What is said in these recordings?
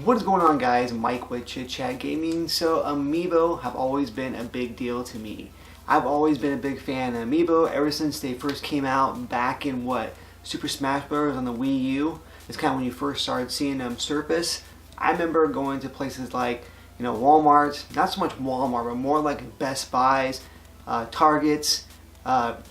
What is going on, guys? Mike with Chit Chat Gaming. So Amiibo have always been a big deal to me. I've always been a big fan of Amiibo ever since they first came out back in Super Smash Bros. On the Wii U. It's kind of when you first started seeing them surface. I remember going to places like Walmart, not so much Walmart, but more like Best Buys, Targets.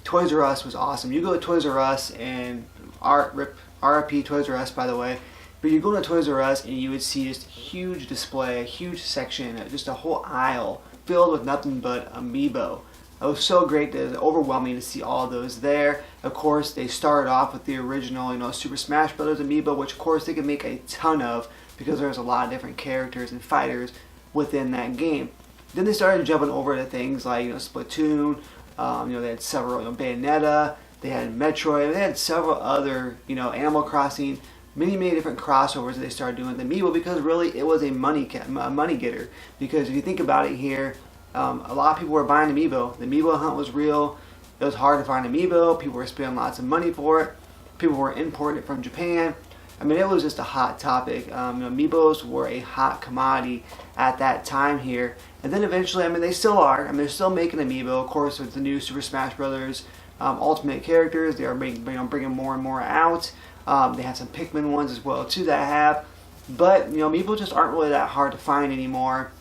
Toys R Us was awesome. You go to Toys R Us and RIP Toys R Us, by the way. But you go to Toys R Us and you would see just a huge display, a huge section, just a whole aisle filled with nothing but Amiibo. It was so great, it was overwhelming to see all those there. Of course, they started off with the original, Super Smash Bros. Amiibo, which of course they could make a ton of because there's a lot of different characters and fighters within that game. Then they started jumping over to things like Splatoon. They had several Bayonetta. They had Metroid. They had several other Animal Crossing. Many different crossovers that they started doing with Amiibo because really it was a money getter. Because if you think about it here, a lot of people were buying Amiibo. The Amiibo hunt was real. It was hard to find Amiibo. People were spending lots of money for it. People were importing it from Japan. I mean, it was just a hot topic. Amiibos were a hot commodity at that time here. And then eventually, they still are. They're still making Amiibo, of course, with the new Super Smash Bros. Ultimate characters. They are bringing more and more out. They have some Pikmin ones as well too that I have, but Amiibo just aren't really that hard to find anymore,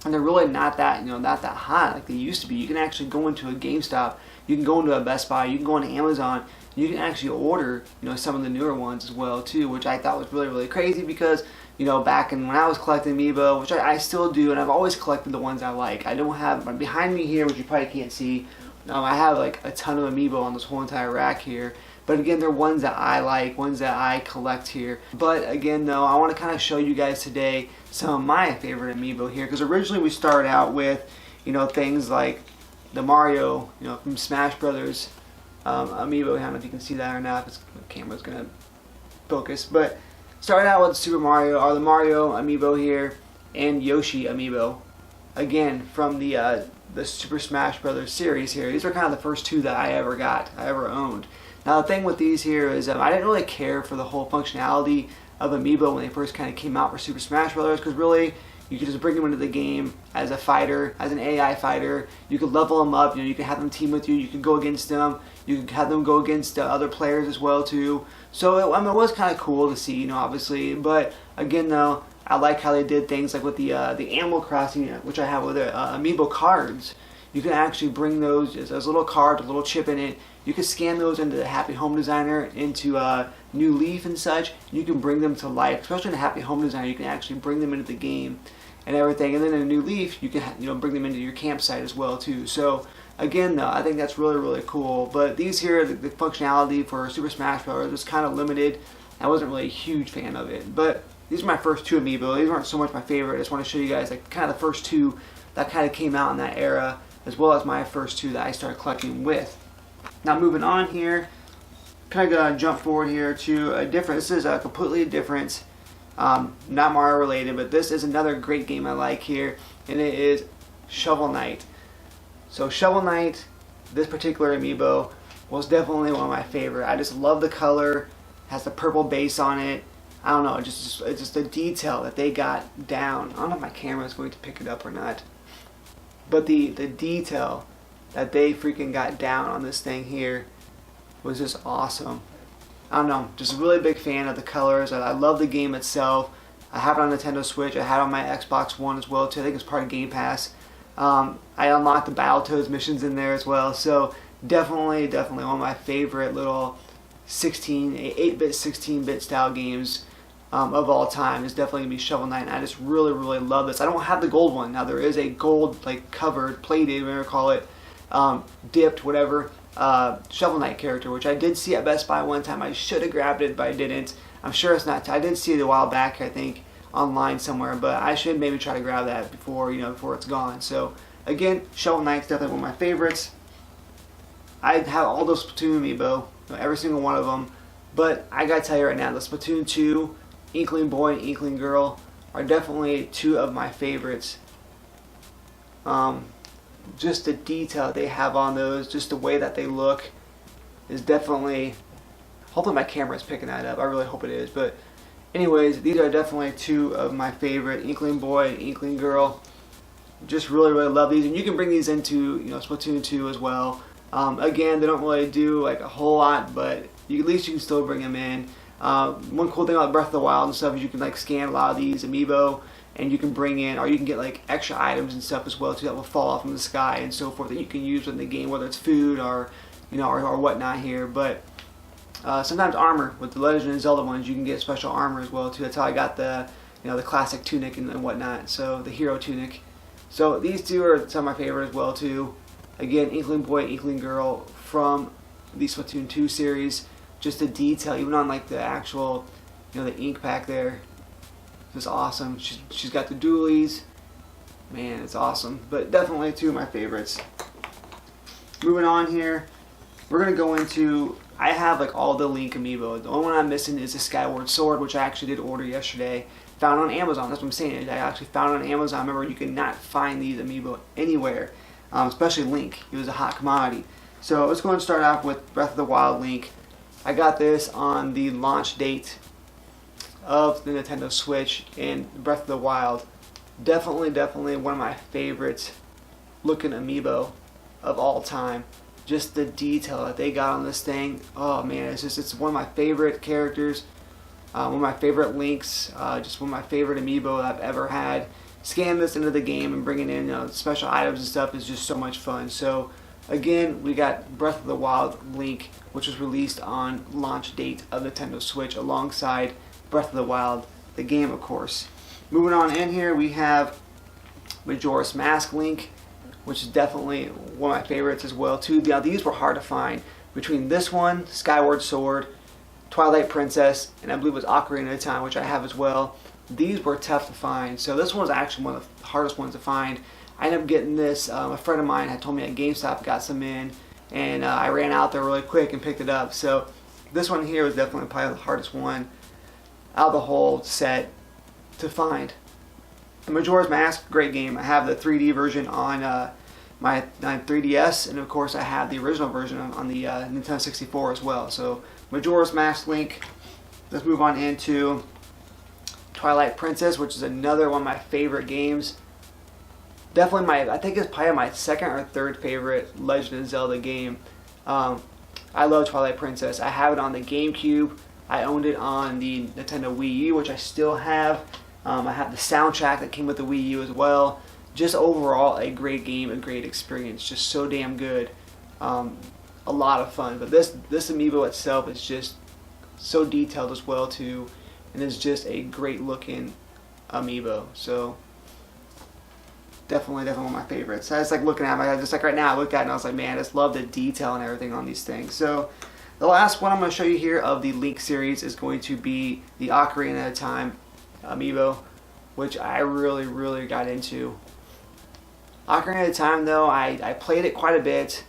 and they're really not that not that hot like they used to be. You can actually go into a GameStop, you can go into a Best Buy, you can go into Amazon, you can actually order some of the newer ones as well too, which I thought was really crazy because back when I was collecting Amiibo, which I still do, and I've always collected the ones I like. I don't have behind me here, which you probably can't see. I have like a ton of Amiibo on this whole entire rack here. But again, they're ones that I like, ones that I collect here. But again, though, I want to kind of show you guys today some of my favorite Amiibo here. Because originally we started out with, things like the Mario, from Smash Brothers Amiibo. I don't know if you can see that or not. If the camera's going to focus. But started out with Super Mario, or the Mario Amiibo here, and Yoshi Amiibo. Again, from the Super Smash Brothers series here. These are kind of the first two that I ever owned. Now the thing with these here is I didn't really care for the whole functionality of Amiibo when they first kind of came out for Super Smash Bros. Because really you could just bring them into the game as a fighter, as an AI fighter. You could level them up, you could have them team with you, you could go against them, you could have them go against other players as well too. So it was kind of cool to see, obviously. But again though, I like how they did things like with the Animal Crossing, which I have with Amiibo cards. You can actually bring those as little cards, a little chip in it. You can scan those into the Happy Home Designer, into New Leaf and such. You can bring them to life, especially in the Happy Home Designer. You can actually bring them into the game and everything. And then in a New Leaf, you can bring them into your campsite as well too. So again, though, I think that's really cool. But these here, the functionality for Super Smash Bros. Was kind of limited. I wasn't really a huge fan of it. But these are my first two Amiibo. These aren't so much my favorite. I just want to show you guys like kind of the first two that kind of came out in that era, as well as my first two that I started collecting with. Now moving on here, kind of gonna jump forward here to a different. This is a completely different, not Mario related, but this is another great game I like here, and it is Shovel Knight. So Shovel Knight, this particular Amiibo, was definitely one of my favorite. I just love the color. It has the purple base on it. I don't know, it's just the detail that they got down. I don't know if my camera is going to pick it up or not, but the detail that they freaking got down on this thing here was just awesome. I don't know, just a really big fan of the colors. I love the game itself. I have it on Nintendo Switch. I had it on my Xbox One as well too. I think it's part of Game Pass. I unlocked the Battletoads missions in there as well. So definitely one of my favorite little 8-bit, 16-bit style games of all time is definitely going to be Shovel Knight. And I just really love this. I don't have the gold one. Now there is a gold, covered, plated, whatever you call it, dipped, whatever, Shovel Knight character, which I did see at Best Buy one time. I should have grabbed it, but I didn't. I'm sure it's not. I did see it a while back, I think, online somewhere, but I should maybe try to grab that before it's gone. So again, Shovel Knight's definitely one of my favorites. I have all those Splatoon Amiibo, every single one of them, but I gotta tell you right now, the Splatoon 2, Inkling Boy and Inkling Girl are definitely two of my favorites. Just the detail they have on those, just the way that they look is definitely, hopefully my camera is picking that up, I really hope it is, but Anyways, these are definitely two of my favorite, Inkling Boy and Inkling Girl. Just really, really love these, and you can bring these into, you know, Splatoon 2 as well. Again, they don't really do like a whole lot, but at least you can still bring them in. One cool thing about Breath of the Wild and stuff is you can like scan a lot of these amiibo, and you can bring in, or you can get like extra items and stuff as well too that will fall off from the sky and so forth that you can use in the game, whether it's food or, you know, or whatnot here. But sometimes armor with the Legend of Zelda ones, you can get special armor as well too. That's how I got the, you know, the classic tunic and whatnot. So the hero tunic. So these two are some of my favorite as well too. Again, Inkling Boy, Inkling Girl from the Splatoon 2 series. Just the detail, even on like the actual, you know, the ink pack there, just awesome. She's got the dualies, man, it's awesome. But definitely two of my favorites. Moving on here, we're gonna go into. I have like all the Link amiibo. The only one I'm missing is the Skyward Sword, which I actually did order yesterday. Found on Amazon. That's what I'm saying. I actually found it on Amazon. Remember, you could not find these amiibo anywhere, especially Link. It was a hot commodity. So let's go and start off with Breath of the Wild Link. I got this on the launch date of the Nintendo Switch, and Breath of the Wild. Definitely one of my favorites looking amiibo of all time. Just the detail that they got on this thing. Oh man, it's one of my favorite characters. One of my favorite Links, just one of my favorite amiibo that I've ever had. Scan this into the game and bringing in, you know, special items and stuff is just so much fun. So again, we got Breath of the Wild Link, which was released on launch date of Nintendo Switch alongside Breath of the Wild, the game of course. Moving on in here, we have Majora's Mask Link, which is definitely one of my favorites as well too. Now these were hard to find. Between this one, Skyward Sword, Twilight Princess, and I believe it was Ocarina of Time, which I have as well. These were tough to find. So this one was actually one of the hardest ones to find. I ended up getting this. A friend of mine had told me at GameStop got some in, and I ran out there really quick and picked it up. So this one here was definitely probably the hardest one out of the whole set to find. The Majora's Mask, great game. I have the 3D version on my 3DS, and of course I have the original version on the Nintendo 64 as well. So Majora's Mask Link. Let's move on into Twilight Princess, which is another one of my favorite games. Definitely I think it's probably my second or third favorite Legend of Zelda game. I love Twilight Princess. I have it on the GameCube. I owned it on the Nintendo Wii U, which I still have. I have the soundtrack that came with the Wii U as well. Just overall a great game, a great experience. Just so damn good. A lot of fun. But this amiibo itself is just so detailed as well too, and it's just a great looking amiibo. So definitely one of my favorites. I was like looking at it, just like right now I looked at it and I was like, man, I just love the detail and everything on these things. So the last one I'm going to show you here of the Link series is going to be the Ocarina of Time amiibo, which I really got into. Ocarina of Time though, I played it quite a bit,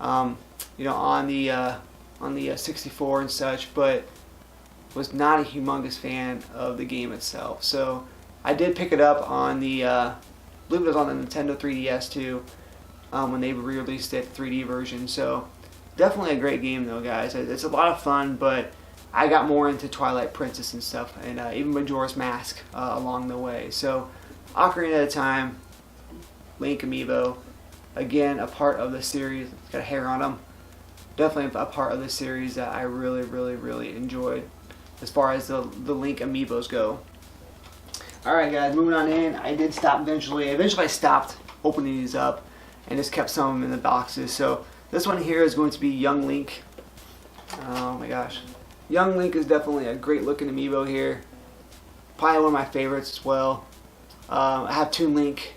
you know, on the 64 and such, but was not a humongous fan of the game itself. So I did pick it up on the, I believe it was on the Nintendo 3DS too, when they re-released it, 3D version. So definitely a great game though, guys. It's a lot of fun, but I got more into Twilight Princess and stuff, and even Majora's Mask along the way. So Ocarina of Time, Link amiibo, again a part of the series. It's got hair on them. Definitely a part of the series that I really enjoyed as far as the Link amiibos go. Alright guys, moving on in. I did stop eventually. I stopped opening these up and just kept some of them in the boxes. So this one here is going to be Young Link. Oh my gosh. Young Link is definitely a great looking amiibo here. Probably one of my favorites as well. I have Toon Link,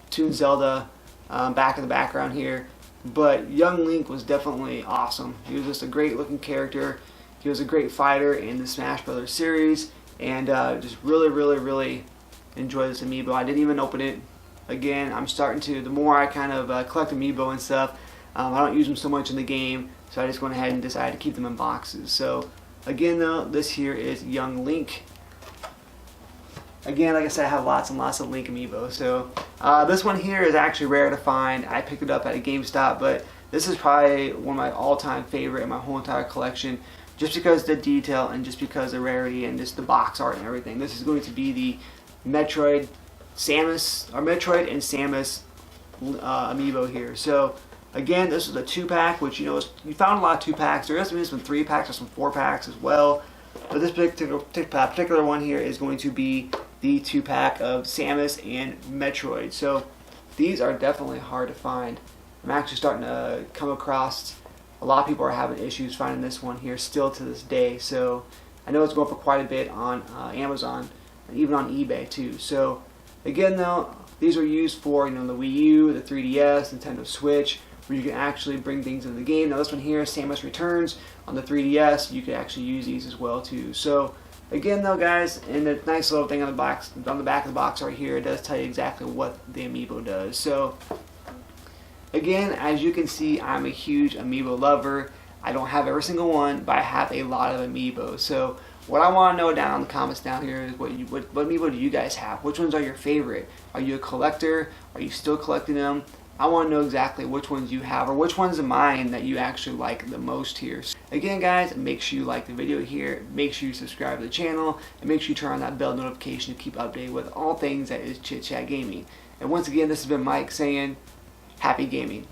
Toon Zelda back in the background here. But Young Link was definitely awesome. He was just a great looking character. He was a great fighter in the Smash Brothers series. And just really enjoyed this amiibo. I didn't even open it. Again, I'm starting to, the more I kind of collect amiibo and stuff, I don't use them so much in the game. So I just went ahead and decided to keep them in boxes. So again though, this here is Young Link. Again, like I said, I have lots and lots of Link amiibo. So this one here is actually rare to find. I picked it up at a GameStop, but this is probably one of my all-time favorite in my whole entire collection. just because the detail and just because the rarity and just the box art and everything. This is going to be the Metroid Metroid and Samus amiibo here. So again, this is a 2-pack, which you found a lot of 2-packs. There has been some 3-packs or some 4-packs as well. But this particular one here is going to be the 2-pack of Samus and Metroid. So these are definitely hard to find. I'm actually starting to come across a lot of people are having issues finding this one here still to this day. So I know it's going for quite a bit on Amazon and even on eBay too. So again though, these are used for the Wii U, the 3DS, Nintendo Switch, where you can actually bring things into the game. Now this one here, Samus Returns on the 3DS, you could actually use these as well too. So again though guys, and the nice little thing on the back of the box right here, it does tell you exactly what the amiibo does. So again, as you can see, I'm a huge amiibo lover. I don't have every single one, but I have a lot of amiibos. So what I want to know down in the comments down here is what amiibo do you guys have? Which ones are your favorite? Are you a collector? Are you still collecting them? I want to know exactly which ones you have or which ones of mine that you actually like the most here. Again guys, make sure you like the video here, make sure you subscribe to the channel, and make sure you turn on that bell notification to keep updated with all things that is Chit Chat Gaming. And once again, this has been Mike saying, happy gaming.